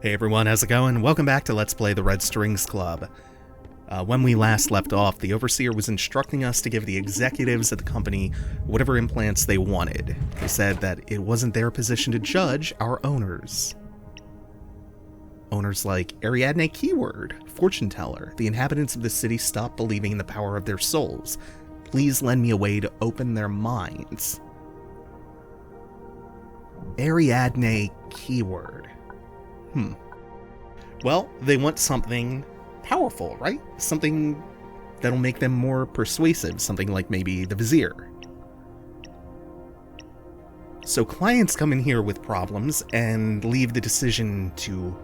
Hey everyone, how's it going? Welcome back to Let's Play the Red Strings Club. When we last left off, the Overseer was instructing us to give the executives at the company whatever implants they wanted. They said that it wasn't their position to judge our owners. Owners like Ariadne Keyword, Fortune Teller, the inhabitants of the city stopped believing in the power of their souls. Please lend me a way to open their minds. Ariadne Keyword. Well, they want something powerful, right? Something that'll make them more persuasive, something like maybe the Vizier. So clients come in here with problems and leave the decision to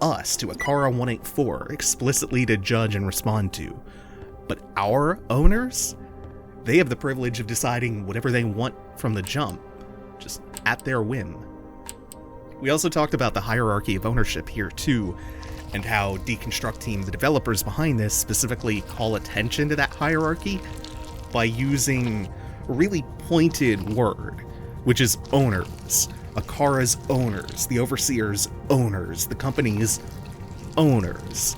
us, to Akara 184, explicitly to judge and respond to. But our owners, they have the privilege of deciding whatever they want from the jump, just at their whim. We also talked about the hierarchy of ownership here too, and how Deconstructeam, the developers behind this, specifically call attention to that hierarchy by using a really pointed word, which is owners. Akara's owners, the Overseer's owners, the company's owners.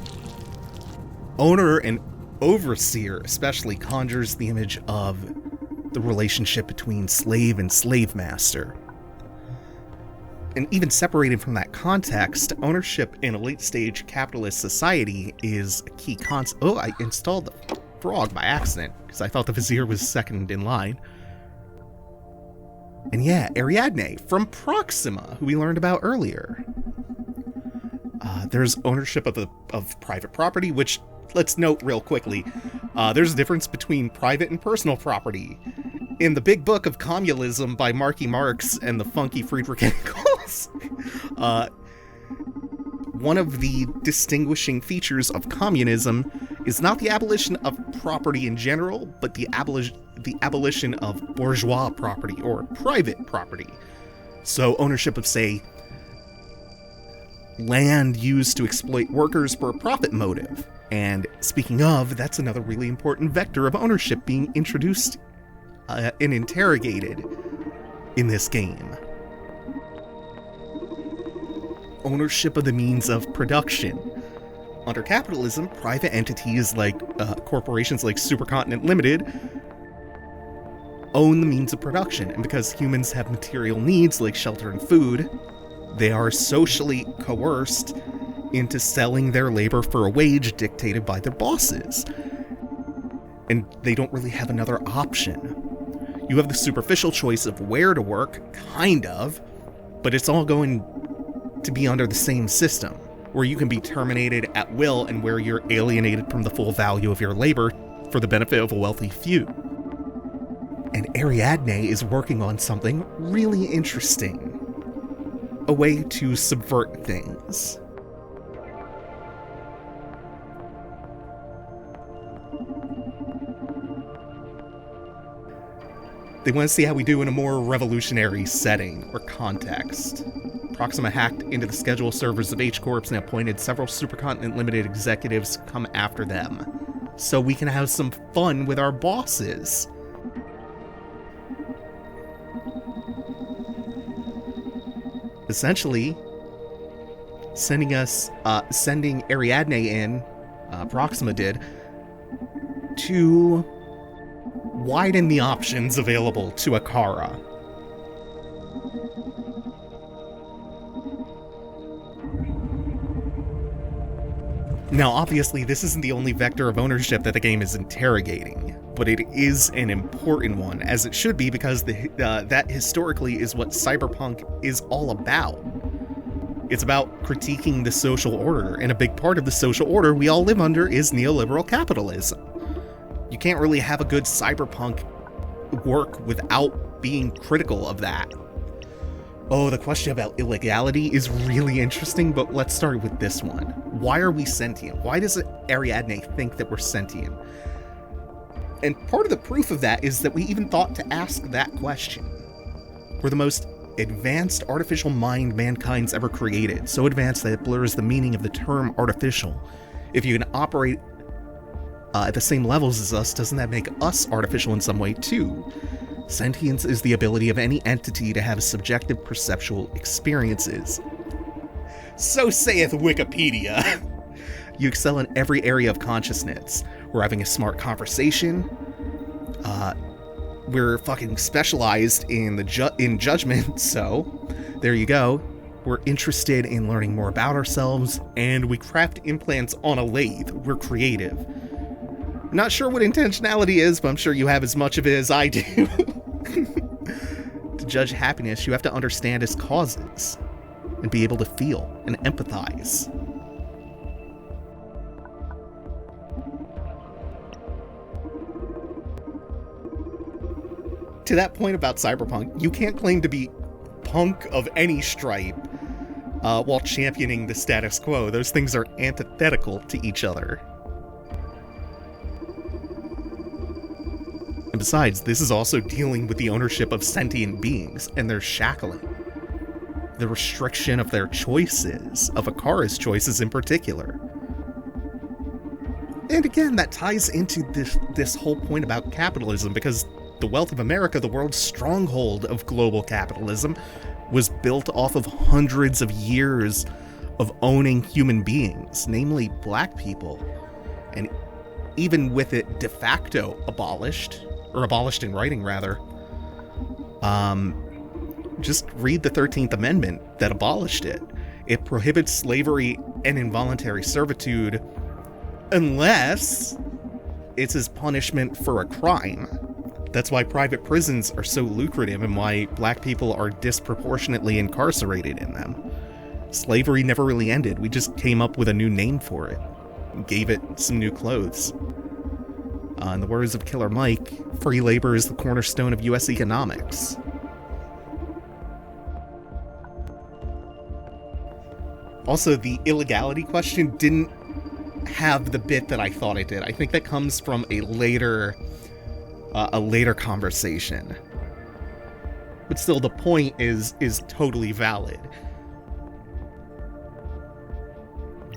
Owner and Overseer especially conjures the image of the relationship between slave and slave master. And even separated from that context, ownership in a late-stage capitalist society is a key concept. Oh, I installed the frog by accident, because I thought the Vizier was second in line. And yeah, Ariadne from Proxima, who we learned about earlier. There's ownership of private property, which, let's note real quickly, there's a difference between private and personal property. In the Big Book of Communism by Marky Marx and the funky Friedrich Engels, one of the distinguishing features of communism is not the abolition of property in general, but the abolition of bourgeois property, or private property. So ownership of, say, land used to exploit workers for a profit motive. And speaking of, that's another really important vector of ownership being introduced and interrogated in this game. Ownership of the means of production. Under capitalism, private entities like corporations like Supercontinent Ltd. Own the means of production, and because humans have material needs like shelter and food, they are socially coerced into selling their labor for a wage dictated by their bosses. And they don't really have another option. You have the superficial choice of where to work, kind of, but it's all going to be under the same system, where you can be terminated at will and where you're alienated from the full value of your labor for the benefit of a wealthy few. And Ariadne is working on something really interesting. A way to subvert things. They want to see how we do in a more revolutionary setting or context. Proxima hacked into the schedule servers of H-Corps and appointed several Supercontinent Ltd executives to come after them, so we can have some fun with our bosses. Essentially, sending Ariadne in, Proxima did, to widen the options available to Akara. Now, obviously, this isn't the only vector of ownership that the game is interrogating, but it is an important one, as it should be, because that historically is what Cyberpunk is all about. It's about critiquing the social order, and a big part of the social order we all live under is neoliberal capitalism. You can't really have a good cyberpunk work without being critical of that. Oh, the question about illegality is really interesting, but let's start with this one. Why are we sentient? Why does Ariadne think that we're sentient? And part of the proof of that is that we even thought to ask that question. We're the most advanced artificial mind mankind's ever created, so advanced that it blurs the meaning of the term artificial. If you can operate at the same levels as us, doesn't that make us artificial in some way too? Sentience is the ability of any entity to have subjective perceptual experiences. So saith Wikipedia. You excel in every area of consciousness. We're having a smart conversation. We're fucking specialized in in judgment, so there you go. We're interested in learning more about ourselves, and we craft implants on a lathe. We're creative. Not sure what intentionality is, but I'm sure you have as much of it as I do. To judge happiness, you have to understand its causes and be able to feel and empathize. To that point about Cyberpunk, you can't claim to be punk of any stripe while championing the status quo. Those things are antithetical to each other. And besides, this is also dealing with the ownership of sentient beings and their shackling. The restriction of their choices, of Akara's choices in particular. And again, that ties into this whole point about capitalism, because the wealth of America, the world's stronghold of global capitalism, was built off of hundreds of years of owning human beings, namely black people. And even with it de facto abolished, or abolished in writing rather, just read the 13th Amendment that abolished it. It prohibits slavery and involuntary servitude unless it's as punishment for a crime. That's why private prisons are so lucrative and why black people are disproportionately incarcerated in them. Slavery never really ended. We just came up with a new name for it and gave it some new clothes. In the words of Killer Mike, free labor is the cornerstone of U.S. economics. Also, the illegality question didn't have the bit that I thought it did. I think that comes from a later conversation. But still, the point is totally valid.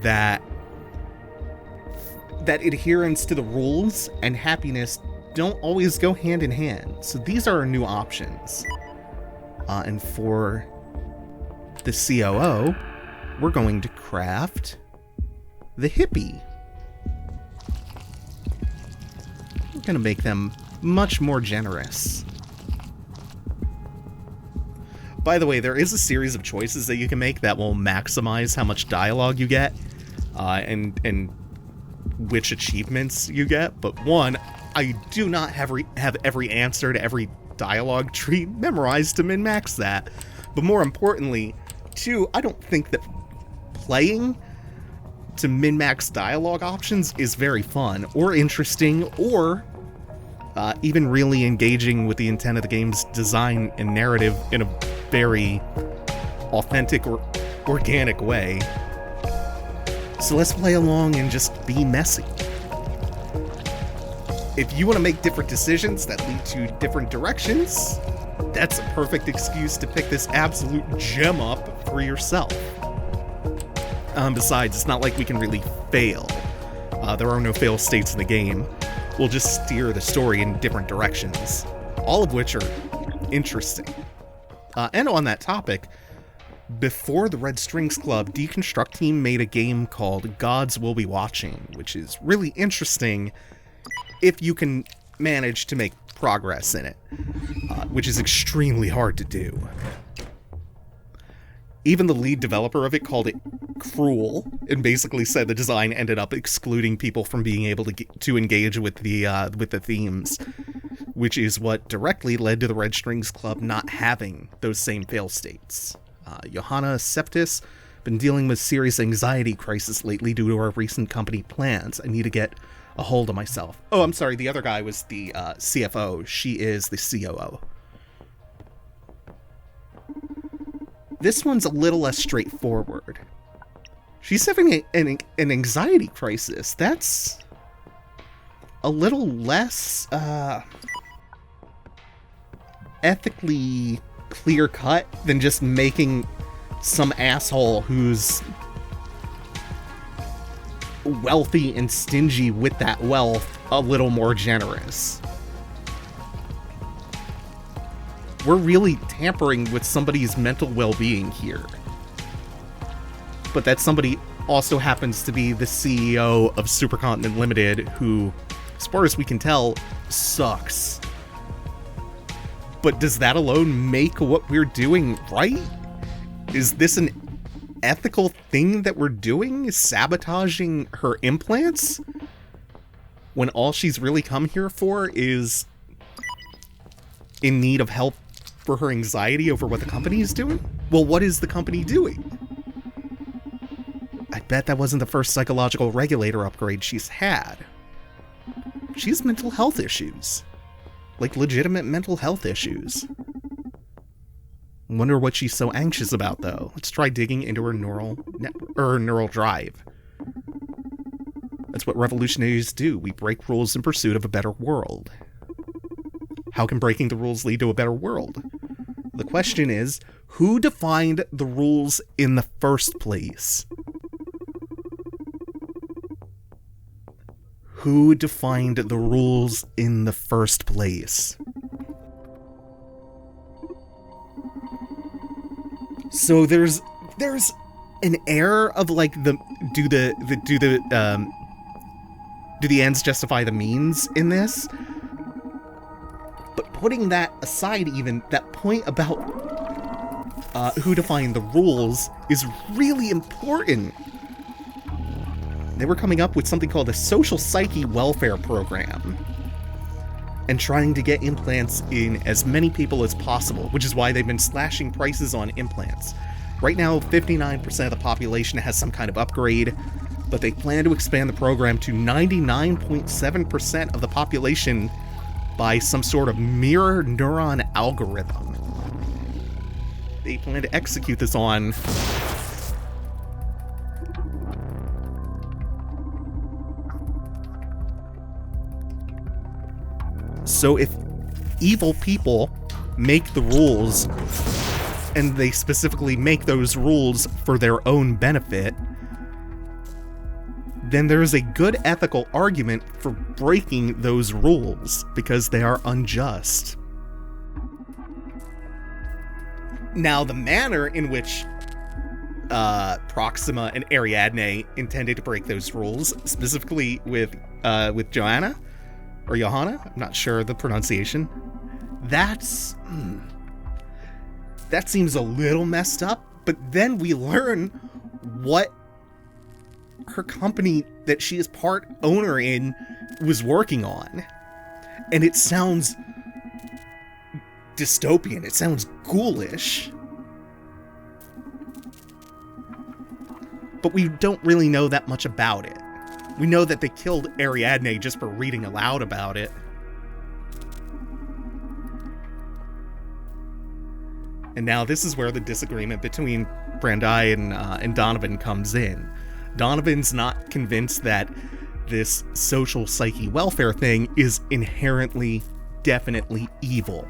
That adherence to the rules and happiness don't always go hand in hand. So these are our new options. And for the COO, we're going to craft the hippie. We're going to make them much more generous. By the way, there is a series of choices that you can make that will maximize how much dialogue you get, and which achievements you get. But one, I do not have every answer to every dialogue tree memorized to min-max that. But more importantly, two, I don't think that playing to min-max dialogue options is very fun or interesting or even really engaging with the intent of the game's design and narrative in a very authentic or organic way. So let's play along and just be messy. If you want to make different decisions that lead to different directions, that's a perfect excuse to pick this absolute gem up for yourself. Besides, it's not like we can really fail. There are no fail states in the game. We'll just steer the story in different directions, all of which are interesting. And on that topic, before the Red Strings Club, Deconstructeam made a game called Gods Will Be Watching, which is really interesting if you can manage to make progress in it, which is extremely hard to do. Even the lead developer of it called it cruel, and basically said the design ended up excluding people from being able to engage with the themes, which is what directly led to the Red Strings Club not having those same fail states. Johanna Septis, been dealing with serious anxiety crisis lately due to our recent company plans. I need to get a hold of myself. Oh, I'm sorry, the other guy was the CFO. She is the COO. This one's a little less straightforward. She's having an anxiety crisis. That's a little less ethically clear-cut than just making some asshole who's wealthy and stingy with that wealth a little more generous. We're really tampering with somebody's mental well-being here. but that somebody also happens to be the CEO of Supercontinent Ltd, who, as far as we can tell, sucks. But does that alone make what we're doing right? Is this an ethical thing that we're doing? Sabotaging her implants? When all she's really come here for is in need of help for her anxiety over what the company is doing? Well, what is the company doing? I bet that wasn't the first psychological regulator upgrade she's had. She has mental health issues. Like legitimate mental health issues. Wonder what she's so anxious about, though. Let's try digging into her neural drive. That's what revolutionaries do. We break rules in pursuit of a better world. How can breaking the rules lead to a better world? The question is, who defined the rules in the first place? Who defined the rules in the first place? So there's an air of like do the ends justify the means in this? But putting that aside, even that point about who defined the rules is really important. They were coming up with something called a social psyche welfare program and trying to get implants in as many people as possible, which is why they've been slashing prices on implants. Right now, 59% of the population has some kind of upgrade, but they plan to expand the program to 99.7% of the population by some sort of mirror neuron algorithm. They plan to execute this on so if evil people make the rules, and they specifically make those rules for their own benefit, then there is a good ethical argument for breaking those rules, because they are unjust. Now, the manner in which Proxima and Ariadne intended to break those rules, specifically with Joanna, or Johanna, I'm not sure the pronunciation, that seems a little messed up, but then we learn what her company that she is part owner in was working on. And it sounds dystopian, it sounds ghoulish. But we don't really know that much about it. We know that they killed Ariadne just for reading aloud about it. And now this is where the disagreement between Brandeis and Donovan comes in. Donovan's not convinced that this social psyche welfare thing is inherently, definitely evil.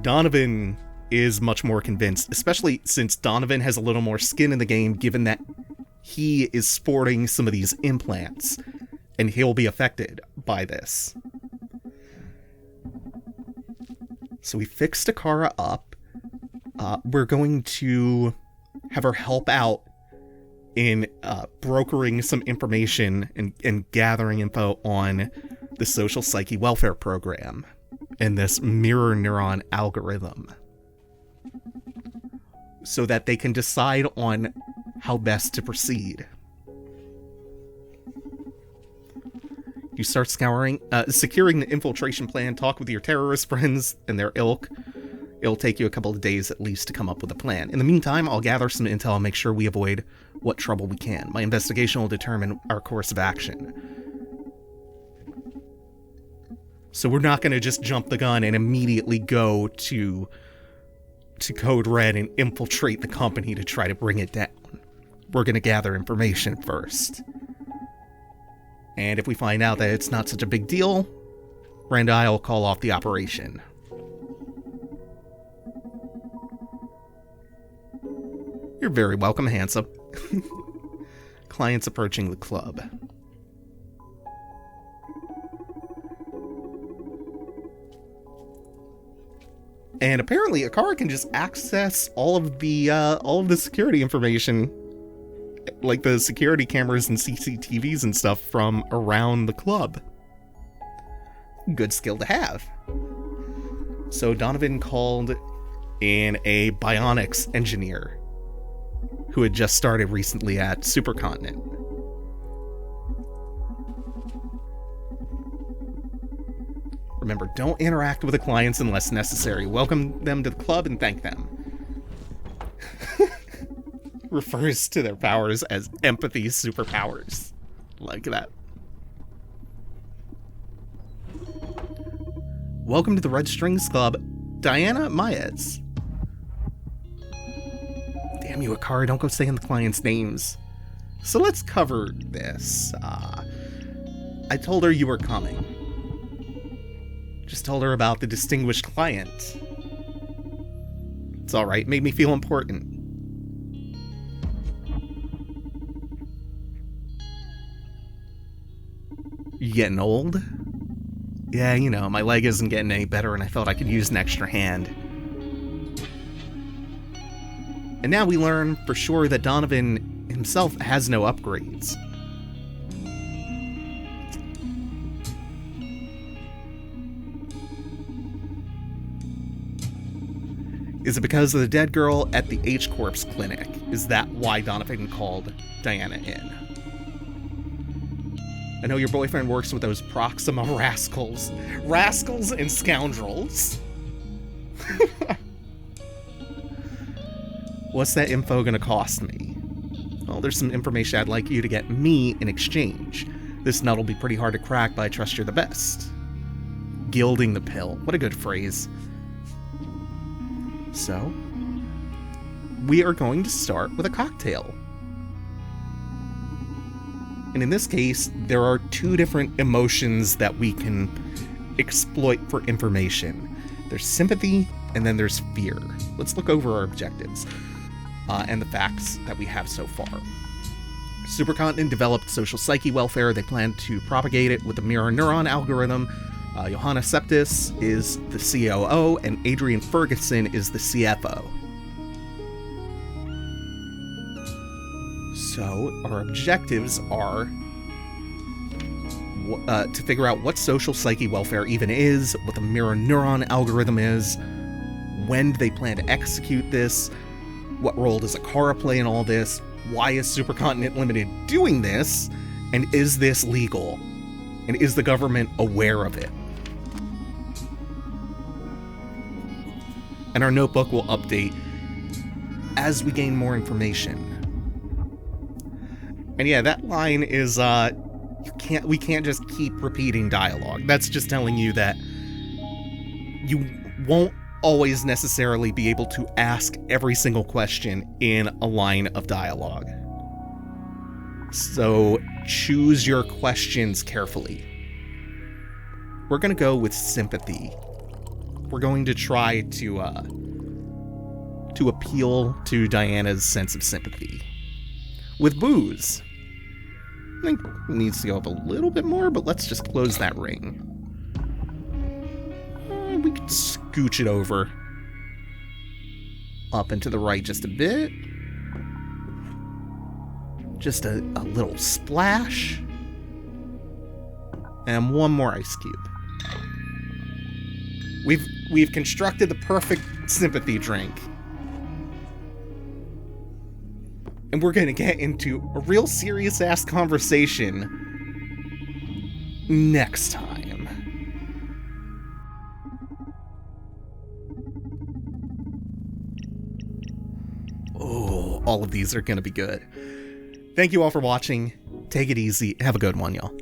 Donovan is much more convinced, especially since Donovan has a little more skin in the game, given that he is sporting some of these implants, and he'll be affected by this. So we fixed Akara up. We're going to have her help out in brokering some information and gathering info on the social psyche welfare program and this mirror neuron algorithm, so that they can decide on how best to proceed. You start securing the infiltration plan, talk with your terrorist friends and their ilk. It'll take you a couple of days at least to come up with a plan. In the meantime, I'll gather some intel and make sure we avoid what trouble we can. My investigation will determine our course of action. So we're not going to just jump the gun and immediately go to Code Red and infiltrate the company to try to bring it down. We're going to gather information first. And if we find out that it's not such a big deal, Brandeis will call off the operation. You're very welcome, handsome. Clients approaching the club. And apparently Akara can just access all of the security information, like the security cameras and CCTVs and stuff from around the club. Good skill to have. So Donovan called in a bionics engineer who had just started recently at Supercontinent. Remember, don't interact with the clients unless necessary. Welcome them to the club and thank them. Refers to their powers as empathy superpowers. Like that. Welcome to the Red Strings Club, Diana Maez. Damn you, Akara, don't go saying the clients' names. So let's cover this. I told her you were coming. Just told her about the distinguished client. It's alright, made me feel important. You getting old? Yeah, you know, my leg isn't getting any better and I felt I could use an extra hand. And now we learn for sure that Donovan himself has no upgrades. Is it because of the dead girl at the H-Corpse clinic? Is that why Donovan called Diana in? I know your boyfriend works with those Proxima rascals. Rascals and scoundrels. What's that info gonna cost me? Well, there's some information I'd like you to get me in exchange. This nut will be pretty hard to crack, but I trust you're the best. Gilding the pill. What a good phrase. So, we are going to start with a cocktail. And in this case, there are two different emotions that we can exploit for information. There's sympathy, and then there's fear. Let's look over our objectives and the facts that we have so far. Supercontinent developed social psyche welfare. They plan to propagate it with the mirror neuron algorithm. Johanna Septis is the COO, and Adrian Ferguson is the CFO. So, our objectives are to figure out what social psyche welfare even is, what the mirror neuron algorithm is, when do they plan to execute this, what role does Akara play in all this, why is Supercontinent Ltd doing this, and is this legal? And is the government aware of it? And our notebook will update as we gain more information. And yeah, that line is, we can't just keep repeating dialogue. That's just telling you that you won't always necessarily be able to ask every single question in a line of dialogue. So choose your questions carefully. We're going to go with sympathy. We're going to try to appeal to Diana's sense of sympathy. With booze. I think it needs to go up a little bit more, but let's just close that ring. We could scooch it over. Up and to the right just a bit. Just a little splash. And one more ice cube. We've constructed the perfect sympathy drink. And we're gonna get into a real serious-ass conversation next time. Oh, all of these are gonna be good. Thank you all for watching. Take it easy. Have a good one, y'all.